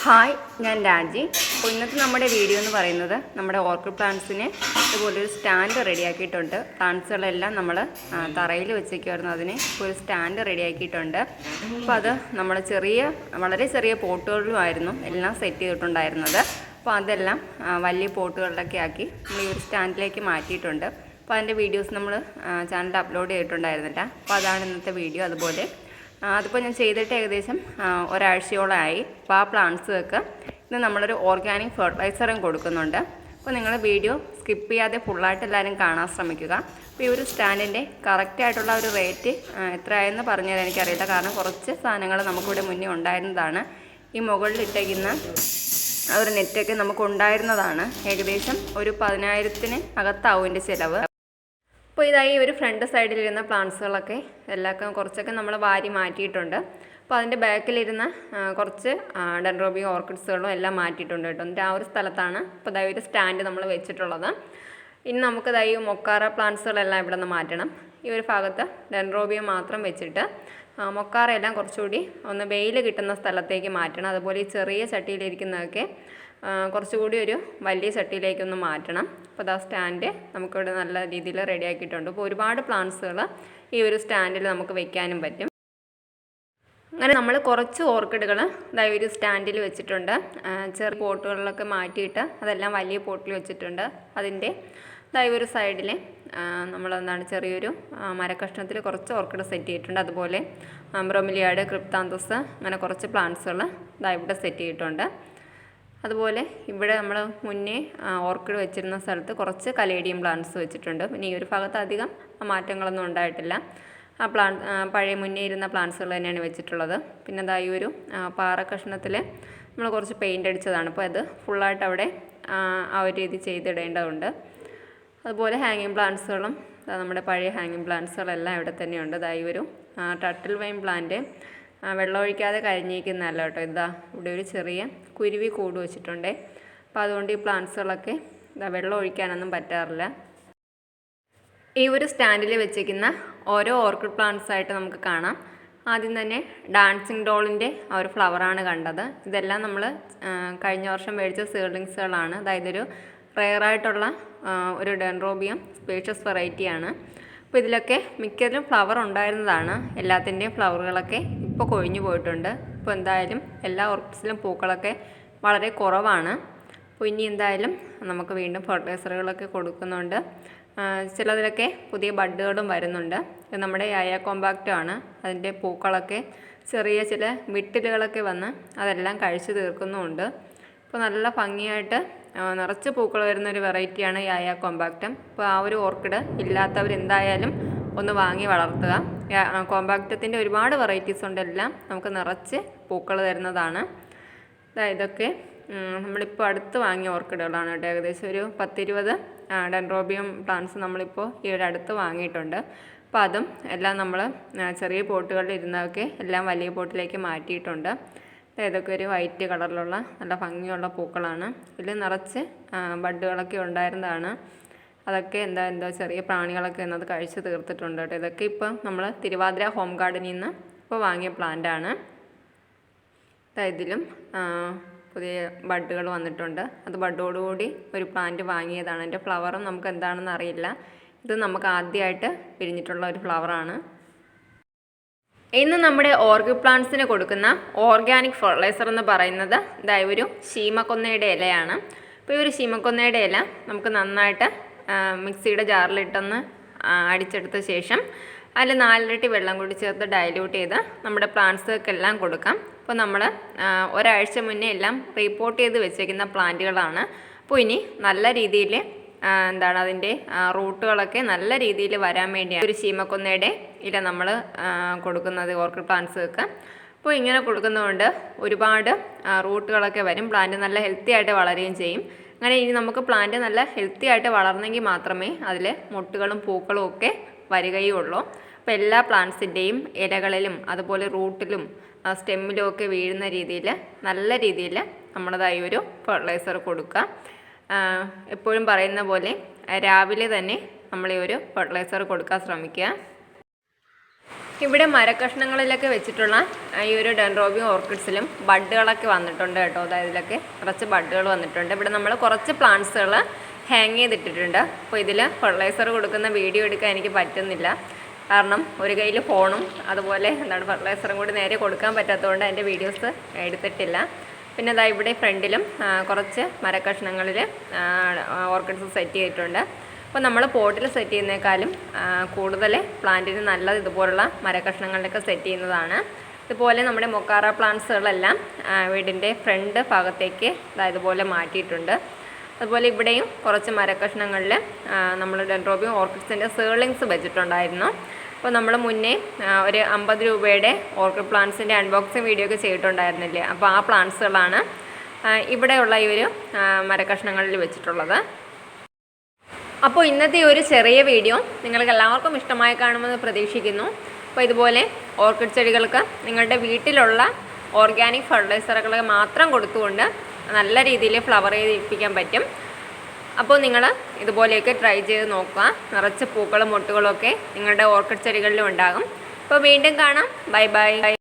Hi, ഞാൻ രാജി. അപ്പോൾ ഇന്നത്തെ നമ്മുടെ വീഡിയോ എന്ന് പറയുന്നത് നമ്മുടെ ഓർക്കിഡ് പ്ലാന്റ്സിന് ഇതുപോലൊരു സ്റ്റാൻഡ് റെഡിയാക്കിയിട്ടുണ്ട്. പ്ലാന്റ്സുകളെല്ലാം നമ്മൾ തറയിൽ വെച്ചേക്കുമായിരുന്നു. അതിന് ഒരു സ്റ്റാൻഡ് റെഡിയാക്കിയിട്ടുണ്ട്. അപ്പോൾ അത് നമ്മൾ വളരെ ചെറിയ പോട്ടുകളിലുമായിരുന്നു എല്ലാം സെറ്റ് ചെയ്തിട്ടുണ്ടായിരുന്നത്. അപ്പോൾ അതെല്ലാം വലിയ പോട്ടുകളിലൊക്കെ ആക്കി നമ്മൾ ഈ ഒരു സ്റ്റാൻഡിലേക്ക് മാറ്റിയിട്ടുണ്ട്. അപ്പോൾ അതിൻ്റെ വീഡിയോസ് നമ്മൾ ചാനലിൽ അപ്ലോഡ് ചെയ്തിട്ടുണ്ടായിരുന്നില്ല. അപ്പോൾ അതാണ് ഇന്നത്തെ വീഡിയോ. അതുപോലെ അതിപ്പോൾ ഞാൻ ചെയ്തിട്ട് ഏകദേശം ഒരാഴ്ചയോളമായി. അപ്പോൾ ആ പ്ലാന്റ്സുകൾക്ക് ഇന്ന് നമ്മളൊരു ഓർഗാനിക് ഫെർട്ടിലൈസറും കൊടുക്കുന്നുണ്ട്. അപ്പോൾ നിങ്ങൾ വീഡിയോ സ്കിപ്പ് ചെയ്യാതെ ഫുള്ളായിട്ട് എല്ലാവരും കാണാൻ ശ്രമിക്കുക. അപ്പോൾ ഈ ഒരു സ്റ്റാൻഡിൻ്റെ കറക്റ്റായിട്ടുള്ള ഒരു റേറ്റ് എത്രയായെന്ന് പറഞ്ഞാൽ എനിക്കറിയില്ല. കാരണം കുറച്ച് സാധനങ്ങൾ നമുക്കിവിടെ മുന്നേ ഉണ്ടായിരുന്നതാണ്. ഈ മുകളിലിട്ടേക്കുന്ന ഒരു നെറ്റൊക്കെ നമുക്ക് ഉണ്ടായിരുന്നതാണ്. ഏകദേശം ഒരു 10,000-ന് അകത്താവും ഇതിൻ്റെ ചിലവ്. അപ്പോൾ ഇതായി ഒരു ഫ്രണ്ട് സൈഡിലിരുന്ന പ്ലാന്റ്സുകളൊക്കെ എല്ലാം കുറച്ചൊക്കെ നമ്മൾ വാരി മാറ്റിയിട്ടുണ്ട്. അപ്പോൾ അതിൻ്റെ ബാക്കിലിരുന്ന കുറച്ച് ഡെൻഡ്രോബിയം ഓർക്കിഡ്സുകളും എല്ലാം മാറ്റിയിട്ടുണ്ട് കേട്ടോ. എന്നിട്ട് ആ ഒരു സ്ഥലത്താണ് ഇപ്പോൾ ഇതായി ഒരു സ്റ്റാൻഡ് നമ്മൾ വെച്ചിട്ടുള്ളത്. ഇനി നമുക്ക് ഇതായി മൊക്കാറ പ്ലാന്റ്സുകളെല്ലാം ഇവിടെ നിന്ന് മാറ്റണം. ഈ ഒരു ഭാഗത്ത് ഡെൻഡ്രോബിയം മാത്രം വെച്ചിട്ട് മൊക്കാറയെല്ലാം കുറച്ചുകൂടി ഒന്ന് വെയിൽ കിട്ടുന്ന സ്ഥലത്തേക്ക് മാറ്റണം. അതുപോലെ ഈ ചെറിയ ചട്ടിയിലിരിക്കുന്നതൊക്കെ കുറച്ചുകൂടി ഒരു വലിയ ചട്ടിയിലേക്കൊന്ന് മാറ്റണം. അപ്പോൾ ആ സ്റ്റാൻഡ് നമുക്കിവിടെ നല്ല രീതിയിൽ റെഡിയാക്കിയിട്ടുണ്ട്. അപ്പോൾ ഒരുപാട് പ്ലാന്റ്സുകൾ ഈ ഒരു സ്റ്റാൻഡിൽ നമുക്ക് വെക്കാനും പറ്റും. അങ്ങനെ നമ്മൾ കുറച്ച് ഓർക്കിഡുകൾ ഇതായി ഒരു സ്റ്റാൻഡിൽ വെച്ചിട്ടുണ്ട്. ചെറിയ പോട്ടുകളിലൊക്കെ മാറ്റിയിട്ട് അതെല്ലാം വലിയ പോട്ടിൽ വെച്ചിട്ടുണ്ട്. അതിൻ്റെ ഇതായി ഒരു സൈഡിൽ നമ്മളെന്താണ് ചെറിയൊരു മരക്കഷ്ണത്തിൽ കുറച്ച് ഓർക്കിഡ് സെറ്റ് ചെയ്തിട്ടുണ്ട്. അതുപോലെ ബ്രൊമിലിയാഡ്, ക്രിപ്താന്തസ് അങ്ങനെ കുറച്ച് പ്ലാന്റ്സുകൾ ഇതാ ഇവിടെ സെറ്റ് ചെയ്തിട്ടുണ്ട്. അതുപോലെ ഇവിടെ നമ്മൾ മുന്നേ ഓർക്കിഡ് വെച്ചിരുന്ന സ്ഥലത്ത് കുറച്ച് കലേഡിയം പ്ലാന്റ്സ് വെച്ചിട്ടുണ്ട്. പിന്നെ ഈ ഒരു ഭാഗത്ത് അധികം മാറ്റങ്ങളൊന്നും ഉണ്ടായിട്ടില്ല. ആ പഴയ മുന്നേ ഇരുന്ന പ്ലാന്റ്സുകൾ തന്നെയാണ് വെച്ചിട്ടുള്ളത്. പിന്നെ അതായി ഒരു പാറ കഷ്ണത്തിൽ നമ്മൾ കുറച്ച് പെയിൻ്റ് അടിച്ചതാണ്. അപ്പോൾ അത് ഫുള്ളായിട്ട് അവിടെ ആ ഒരു രീതി ചെയ്തിടേണ്ടതുണ്ട്. അതുപോലെ ഹാങ്ങിങ് പ്ലാന്റ്സുകളും നമ്മുടെ പഴയ ഹാങ്ങിങ് പ്ലാന്റ്സുകളെല്ലാം ഇവിടെ തന്നെയുണ്ട്. അതായി ഒരു ടർട്ടിൽ വൈൻ പ്ലാന്റ് വെള്ളമൊഴിക്കാതെ കരിഞ്ഞിരിക്കുന്നതല്ല കേട്ടോ. ഇതാ ഇവിടെ ഒരു ചെറിയ കുരുവി കൂട് വെച്ചിട്ടുണ്ട്. അപ്പോൾ അതുകൊണ്ട് ഈ പ്ലാന്റ്സുകളൊക്കെ വെള്ളം ഒഴിക്കാനൊന്നും പറ്റാറില്ല. ഈ ഒരു സ്റ്റാൻഡിൽ വെച്ചിരിക്കുന്ന ഓരോ ഓർക്കിഡ് പ്ലാന്റ്സായിട്ട് നമുക്ക് കാണാം. ആദ്യം തന്നെ ഡാൻസിങ് ഡോളിൻ്റെ ആ ഒരു ഫ്ലവറാണ് കണ്ടത്. ഇതെല്ലാം നമ്മൾ കഴിഞ്ഞ വർഷം മേടിച്ച സീഡ്ലിങ്സുകളാണ്. അതായത് ഒരു റെയറായിട്ടുള്ള ഒരു ഡെൻഡ്രോബിയം സ്പേഷ്യസ് വെറൈറ്റിയാണ്. അപ്പോൾ ഇതിലൊക്കെ മിക്കതിലും ഫ്ലവർ ഉണ്ടായിരുന്നതാണ്. എല്ലാത്തിൻ്റെയും ഫ്ലവറുകളൊക്കെ ഇപ്പോൾ കൊഴിഞ്ഞു പോയിട്ടുണ്ട്. ഇപ്പോൾ എന്തായാലും എല്ലാ ഓർക്കിഡ്സിലും പൂക്കളൊക്കെ വളരെ കുറവാണ്. അപ്പോൾ ഇനി എന്തായാലും നമുക്ക് വീണ്ടും ഫെർട്ടിലൈസറുകളൊക്കെ കൊടുക്കുന്നുണ്ട്. ചിലതിലൊക്കെ പുതിയ ബഡ്ഡുകളും വരുന്നുണ്ട്. ഇത് നമ്മുടെ യായ കോമ്പാക്റ്റ് ആണ്. അതിൻ്റെ പൂക്കളൊക്കെ ചെറിയ ചില വിട്ടിലുകളൊക്കെ വന്ന് അതെല്ലാം കഴിച്ചു തീർക്കുന്നുമുണ്ട്. ഇപ്പോൾ നല്ല ഭംഗിയായിട്ട് നിറച്ച് പൂക്കൾ വരുന്നൊരു വെറൈറ്റിയാണ് യായ കോമ്പാക്റ്റം. അപ്പോൾ ആ ഒരു ഓർക്കിഡ് ഇല്ലാത്തവരെന്തായാലും ഒന്ന് വാങ്ങി വളർത്തുക. കോമ്പാക്റ്റത്തിൻ്റെ ഒരുപാട് വെറൈറ്റീസ് ഉണ്ട്. എല്ലാം നമുക്ക് നിറച്ച് പൂക്കൾ തരുന്നതാണ്. ഇതൊക്കെ നമ്മളിപ്പോൾ അടുത്ത് വാങ്ങിയ ഓർക്കിഡുകളാണ് കേട്ടോ. ഏകദേശം ഒരു 10-20 ഡെൻഡ്രോബിയം പ്ലാന്റ്സ് നമ്മളിപ്പോൾ ഈ ഒരു അടുത്ത് വാങ്ങിയിട്ടുണ്ട്. അപ്പോൾ അതും എല്ലാം നമ്മൾ ചെറിയ പോട്ടുകളിൽ ഇരുന്നതൊക്കെ എല്ലാം വലിയ പോട്ടിലേക്ക് മാറ്റിയിട്ടുണ്ട്. ഇതൊക്കെ ഒരു വൈറ്റ് കളറിലുള്ള നല്ല ഭംഗിയുള്ള പൂക്കളാണ്. ഇതിൽ നിറച്ച് ബഡ്ഡുകളൊക്കെ ഉണ്ടായിരുന്നതാണ്. അതൊക്കെ എന്തോ ചെറിയ പ്രാണികളൊക്കെ എന്നത് കഴിച്ച് തീർത്തിട്ടുണ്ട് കേട്ടോ. ഇതൊക്കെ ഇപ്പോൾ നമ്മൾ തിരുവാതിര ഹോം ഗാർഡനിൽ നിന്ന് ഇപ്പോൾ വാങ്ങിയ പ്ലാന്റാണ്. ഇതിലും പുതിയ ബഡ്ഡുകൾ വന്നിട്ടുണ്ട്. അത് ബഡ്ഡോടുകൂടി ഒരു പ്ലാന്റ് വാങ്ങിയതാണ്. എൻ്റെ ഫ്ലവറും നമുക്ക് എന്താണെന്ന് അറിയില്ല. ഇത് നമുക്ക് ആദ്യമായിട്ട് പിരിഞ്ഞിട്ടുള്ള ഒരു ഫ്ലവറാണ്. ഇന്ന് നമ്മുടെ ഓർക്കിഡ് പ്ലാന്റ്സിന് കൊടുക്കുന്ന ഓർഗാനിക് ഫെർട്ടിലൈസർ എന്ന് പറയുന്നത് ഇതായ ഒരു ശീമക്കൊന്നയുടെ ഇലയാണ്. അപ്പോൾ ഈ ഒരു ശീമക്കൊന്നയുടെ ഇല നമുക്ക് നന്നായിട്ട് മിക്സിയുടെ ജാറിലിട്ടൊന്ന് അടിച്ചെടുത്ത ശേഷം അതിൽ 4 ഇരട്ടി വെള്ളം കൂടി ചേർത്ത് ഡൈല്യൂട്ട് ചെയ്ത് നമ്മുടെ പ്ലാന്റ്സുകൾക്കെല്ലാം കൊടുക്കാം. അപ്പോൾ നമ്മൾ ഒരാഴ്ച മുന്നേ എല്ലാം റീപോർട്ട് ചെയ്ത് വെച്ചേക്കുന്ന പ്ലാന്റുകളാണ്. അപ്പോൾ ഇനി നല്ല രീതിയിൽ അതിൻ്റെ റൂട്ടുകളൊക്കെ നല്ല രീതിയിൽ വരാൻ വേണ്ടിയാണ് ഒരു ശീമക്കൊന്നയുടെ ഇല നമ്മൾ കൊടുക്കുന്നത് ഓർക്കിഡ് പ്ലാന്റ്സുകൾക്ക്. അപ്പോൾ ഇങ്ങനെ കൊടുക്കുന്നതുകൊണ്ട് ഒരുപാട് റൂട്ടുകളൊക്കെ വരും. പ്ലാന്റ് നല്ല ഹെൽത്തി ആയിട്ട് വളരുകയും ചെയ്യും. അങ്ങനെ ഇനി നമുക്ക് പ്ലാന്റ് നല്ല ഹെൽത്തി ആയിട്ട് വളർന്നെങ്കിൽ മാത്രമേ അതിൽ മുട്ടുകളും പൂക്കളും ഒക്കെ വരികയുള്ളൂ. അപ്പോൾ എല്ലാ പ്ലാന്റ്സിൻ്റെയും ഇലകളിലും അതുപോലെ റൂട്ടിലും സ്റ്റെമ്മിലും ഒക്കെ വീഴുന്ന രീതിയിൽ നല്ല രീതിയിൽ നമ്മുടേതായ ഒരു ഫെർട്ടിലൈസർ കൊടുക്കുക. എപ്പോഴും പറയുന്ന പോലെ രാവിലെ തന്നെ നമ്മൾ ഈ ഒരു ഫെർട്ടിലൈസർ കൊടുക്കാൻ ശ്രമിക്കുക. ഇവിടെ മരക്കഷ്ണങ്ങളിലൊക്കെ വെച്ചിട്ടുള്ള ഈ ഒരു ഡെൻഡ്രോബിയം ഓർക്കിഡ്സിലും ബഡുകളൊക്കെ വന്നിട്ടുണ്ട് കേട്ടോ. അതായത് ഇതിലൊക്കെ കുറച്ച് ബഡുകൾ വന്നിട്ടുണ്ട്. ഇവിടെ നമ്മൾ കുറച്ച് പ്ലാന്റ്സുകൾ ഹാങ് ചെയ്തിട്ടിട്ടുണ്ട്. അപ്പോൾ ഇതിൽ ഫെർട്ടിലൈസർ കൊടുക്കുന്ന വീഡിയോ എടുക്കാൻ എനിക്ക് പറ്റുന്നില്ല. കാരണം ഒരു കയ്യിൽ ഫോണും അതുപോലെ ഫെർട്ടിലൈസറും കൂടി നേരെ കൊടുക്കാൻ പറ്റാത്തതുകൊണ്ട് അതിൻ്റെ വീഡിയോസ് എടുത്തിട്ടില്ല. പിന്നെ അതാ ഇവിടെ ഫ്രണ്ടിലും കുറച്ച് മരക്കഷ്ണങ്ങളിൽ ഓർക്കിഡ്സ് സെറ്റ് ചെയ്തിട്ടുണ്ട്. അപ്പോൾ നമ്മൾ പോട്ടിൽ സെറ്റ് ചെയ്യുന്നേക്കാളും കൂടുതൽ പ്ലാന്റിന് നല്ലത് ഇതുപോലുള്ള മരക്കഷ്ണങ്ങളിലൊക്കെ സെറ്റ് ചെയ്യുന്നതാണ്. ഇതുപോലെ നമ്മുടെ മൊക്കാറ പ്ലാന്റ്സുകളെല്ലാം വീടിൻ്റെ ഫ്രണ്ട് ഭാഗത്തേക്ക് ഇതുപോലെ മാറ്റിയിട്ടുണ്ട്. അതുപോലെ ഇവിടെയും കുറച്ച് മരക്കഷ്ണങ്ങളിൽ നമ്മൾ ഡെൻഡ്രോബിയം ഓർക്കിഡ്സിൻ്റെ സേർലിങ്സ് വെച്ചിട്ടുണ്ടായിരുന്നു. അപ്പോൾ നമ്മൾ മുന്നേ ഒരു 50 രൂപയുടെ ഓർക്കിഡ് പ്ലാന്റ്സിൻ്റെ അൺബോക്സിങ് വീഡിയോ ഒക്കെ ചെയ്തിട്ടുണ്ടായിരുന്നില്ലേ. അപ്പോൾ ആ പ്ലാന്റ്സുകളാണ് ഇവിടെയുള്ള ഈ ഒരു മരക്കഷ്ണങ്ങളിൽ വെച്ചിട്ടുള്ളത്. അപ്പോൾ ഇന്നത്തെ ഒരു ചെറിയ വീഡിയോ നിങ്ങൾക്ക് എല്ലാവർക്കും ഇഷ്ടമായി കാണുമെന്ന് പ്രതീക്ഷിക്കുന്നു. അപ്പോൾ ഇതുപോലെ ഓർക്കിഡ് ചെടികൾക്ക് നിങ്ങളുടെ വീട്ടിലുള്ള ഓർഗാനിക് ഫെർട്ടിലൈസറുകൾ മാത്രം കൊടുത്തുകൊണ്ട് നല്ല രീതിയിൽ ഫ്ലവർ ചെയ്യിപ്പിക്കാൻ പറ്റും. അപ്പോൾ നിങ്ങൾ ഇതുപോലെയൊക്കെ ട്രൈ ചെയ്ത് നോക്കുക. നിറച്ച് പൂക്കളും മൊട്ടുകളും ഒക്കെ നിങ്ങളുടെ ഓർക്കിഡ് ചെടികളിലും ഉണ്ടാകും. അപ്പോൾ വീണ്ടും കാണാം. Bye bye.